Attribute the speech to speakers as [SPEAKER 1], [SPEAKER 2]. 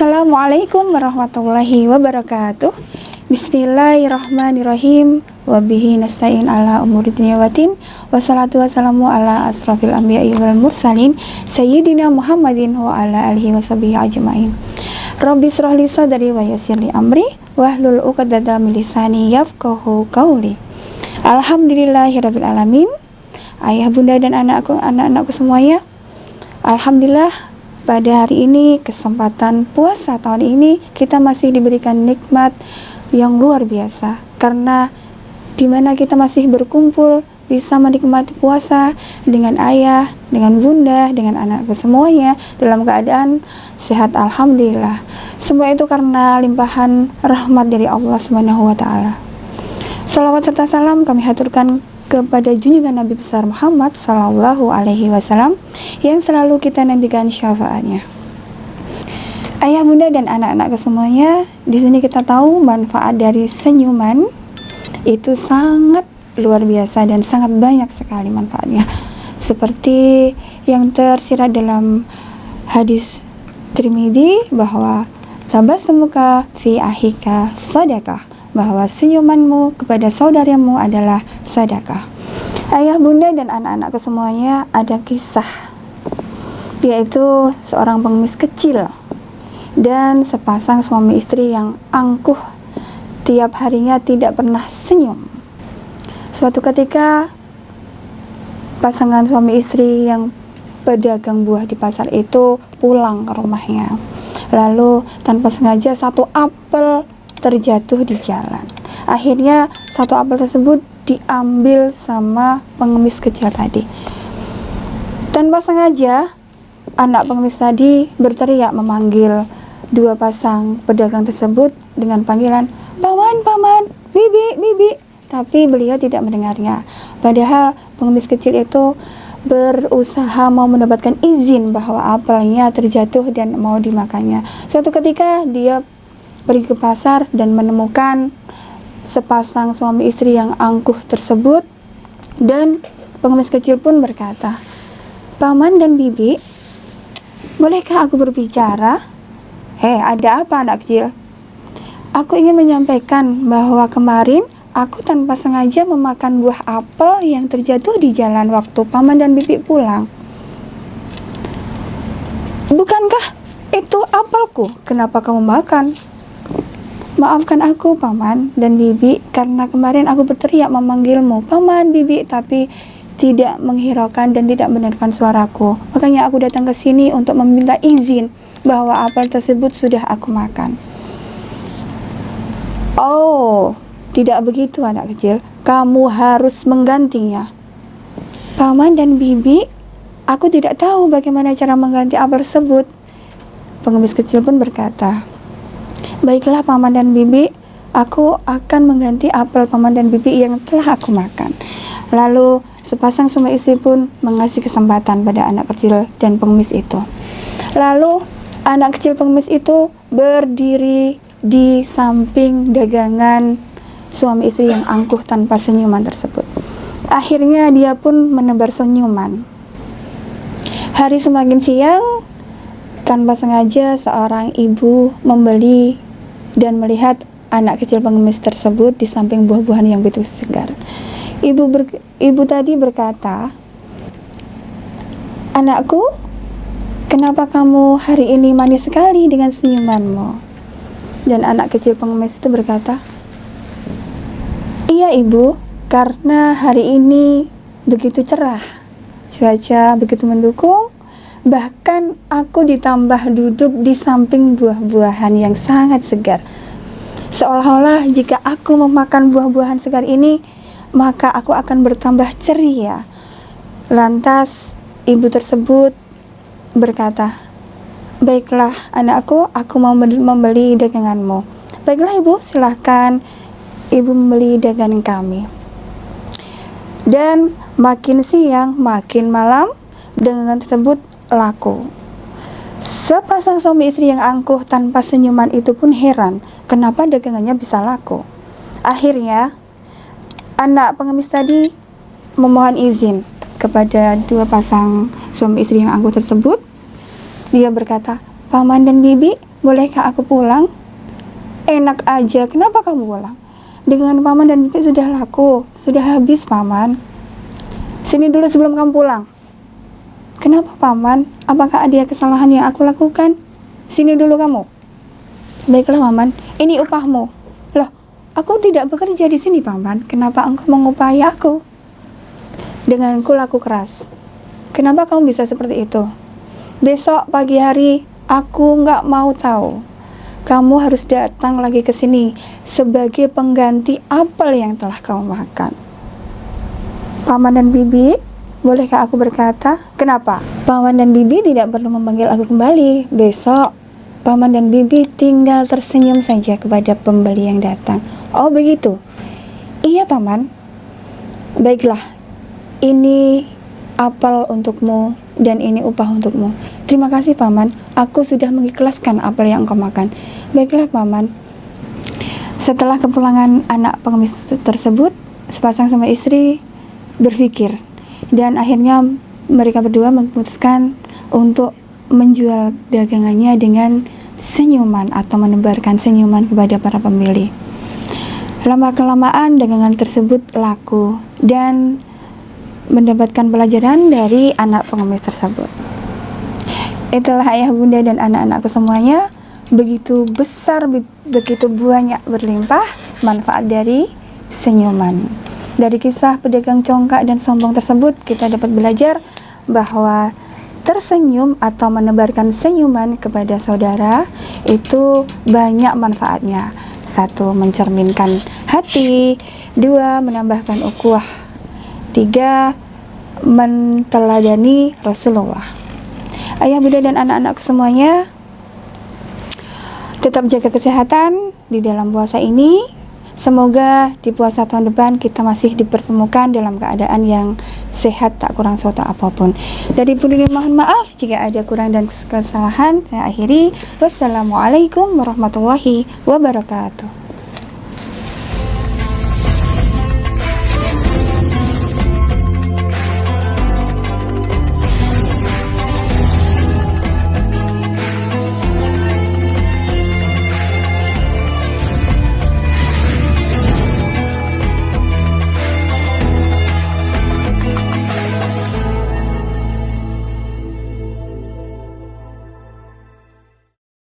[SPEAKER 1] Assalamualaikum warahmatullahi wabarakatuh. Bismillahirrahmanirrahim. Wabihi nasta'in ala umuri dunya waddin. Wassalatu wassalamu ala asrafil anbiya'i wal mursalin Sayyidina Muhammadin wa ala alihi washabihi ajma'in. Rabbi shrah li sadri wa yassir li amri wahlul 'uqdatam min lisani yafqahu qawli. Alhamdulillahirabbil alamin. Ayah, bunda dan anak-anakku semuanya, alhamdulillah pada hari ini, kesempatan puasa tahun ini, kita masih diberikan nikmat yang luar biasa, karena dimana kita masih berkumpul, bisa menikmati puasa dengan ayah, dengan bunda, dengan anakku semuanya dalam keadaan sehat, alhamdulillah. Semua itu karena limpahan rahmat dari Allah Subhanahu wa Ta'ala. Salawat serta salam kami haturkan kepada junjungan Nabi besar Muhammad Sallallahu Alaihi Wasallam yang selalu kita nantikan syafaatnya. Ayah, bunda, dan anak-anak semuanya, di sini kita tahu manfaat dari senyuman itu sangat luar biasa dan sangat banyak sekali manfaatnya. Seperti yang tersirat dalam hadis Tirmidzi bahwa tabassumuka fi akhika sadaqah, bahwa senyumanmu kepada saudaramu adalah sedekah. Ayah, bunda, dan anak-anakku semuanya, ada kisah, yaitu seorang pengemis kecil dan sepasang suami istri yang angkuh, tiap harinya tidak pernah senyum. Suatu ketika pasangan suami istri yang pedagang buah di pasar itu pulang ke rumahnya, lalu tanpa sengaja satu apel terjatuh di jalan. Akhirnya satu apel tersebut diambil sama pengemis kecil tadi. Tanpa sengaja anak pengemis tadi berteriak memanggil dua pasang pedagang tersebut dengan panggilan, "Paman, paman, bibi, bibi." Tapi beliau tidak mendengarnya. Padahal pengemis kecil itu berusaha mau mendapatkan izin bahwa apelnya terjatuh dan mau dimakannya. Suatu ketika dia pergi ke pasar dan menemukan sepasang suami istri yang angkuh tersebut, dan pengemis kecil pun berkata, "Paman dan bibi, bolehkah aku berbicara?" "Hei, ada apa anak kecil?" "Aku ingin menyampaikan bahwa kemarin aku tanpa sengaja memakan buah apel yang terjatuh di jalan waktu paman dan bibi pulang." "Bukankah itu apelku? Kenapa kamu makan?" "Maafkan aku, paman dan bibi, karena kemarin aku berteriak memanggilmu, paman, bibi, tapi tidak menghiraukan dan tidak mendengarkan suaraku. Makanya aku datang ke sini untuk meminta izin bahwa apel tersebut sudah aku makan." "Oh, tidak begitu anak kecil, kamu harus menggantinya." "Paman dan bibi, aku tidak tahu bagaimana cara mengganti apel tersebut." Pengemis kecil pun berkata, "Baiklah paman dan bibi, aku akan mengganti apel paman dan bibi yang telah aku makan." Lalu sepasang suami istri pun mengasih kesempatan pada anak kecil dan pengemis itu. Lalu anak kecil pengemis itu berdiri di samping dagangan suami istri yang angkuh tanpa senyuman tersebut. Akhirnya dia pun menebar senyuman. Hari semakin siang, tanpa sengaja seorang ibu membeli dan melihat anak kecil pengemis tersebut di samping buah-buahan yang begitu segar. Ibu tadi berkata, "Anakku, kenapa kamu hari ini manis sekali dengan senyumanmu?" Dan anak kecil pengemis itu berkata, "Iya ibu, karena hari ini begitu cerah, cuaca begitu mendukung, bahkan aku ditambah duduk di samping buah-buahan yang sangat segar. Seolah-olah jika aku memakan buah-buahan segar ini, maka aku akan bertambah ceria." Lantas ibu tersebut berkata, "Baiklah anakku, aku mau membeli daganganmu." "Baiklah ibu, silahkan ibu membeli dagangan kami." Dan makin siang, makin malam, dagangan tersebut laku. Sepasang suami istri yang angkuh tanpa senyuman itu pun heran, kenapa dagangannya bisa laku. Akhirnya anak pengemis tadi memohon izin kepada dua pasang suami istri yang angkuh tersebut. Dia berkata, "Paman dan bibi, bolehkah aku pulang? Enak aja, kenapa kamu pulang? Dengan paman dan bibi sudah laku, sudah habis paman. Sini dulu sebelum kamu pulang. Kenapa paman? Apakah ada kesalahan yang aku lakukan? Sini dulu kamu. Baiklah paman, ini upahmu. Loh, aku tidak bekerja di sini paman. Kenapa engkau mengupahi aku? Dengan laku keras. Kenapa kamu bisa seperti itu? Besok pagi hari aku nggak mau tahu. Kamu harus datang lagi ke sini sebagai pengganti apel yang telah kamu makan. Paman dan bibi, bolehkah aku berkata? Kenapa? Paman dan bibi tidak perlu memanggil aku kembali. Besok, paman dan bibi tinggal tersenyum saja kepada pembeli yang datang. Oh begitu? Iya paman. Baiklah, ini apel untukmu dan ini upah untukmu. Terima kasih paman, aku sudah mengikhlaskan apel yang engkau makan. Baiklah paman. Setelah kepulangan anak pengemis tersebut, sepasang suami istri berpikir dan akhirnya mereka berdua memutuskan untuk menjual dagangannya dengan senyuman atau menebarkan senyuman kepada para pembeli. Lama-kelamaan dagangan tersebut laku dan mendapatkan pelajaran dari anak pengemis tersebut. Itulah ayah bunda dan anak-anakku semuanya, begitu besar, begitu banyak berlimpah manfaat dari senyuman. Dari kisah pedagang congkak dan sombong tersebut, kita dapat belajar bahwa tersenyum atau menebarkan senyuman kepada saudara itu banyak manfaatnya. 1. Mencerminkan hati. 2. Menambahkan ukhuwah. 3. Menteladani Rasulullah. Ayah bunda dan anak-anak semuanya, tetap jaga kesehatan di dalam puasa ini. Semoga di puasa tahun depan kita masih dipertemukan dalam keadaan yang sehat, tak kurang suatu apapun. Dari Bunda mohon maaf jika ada kurang dan kesalahan. Saya akhiri. Wassalamualaikum warahmatullahi wabarakatuh.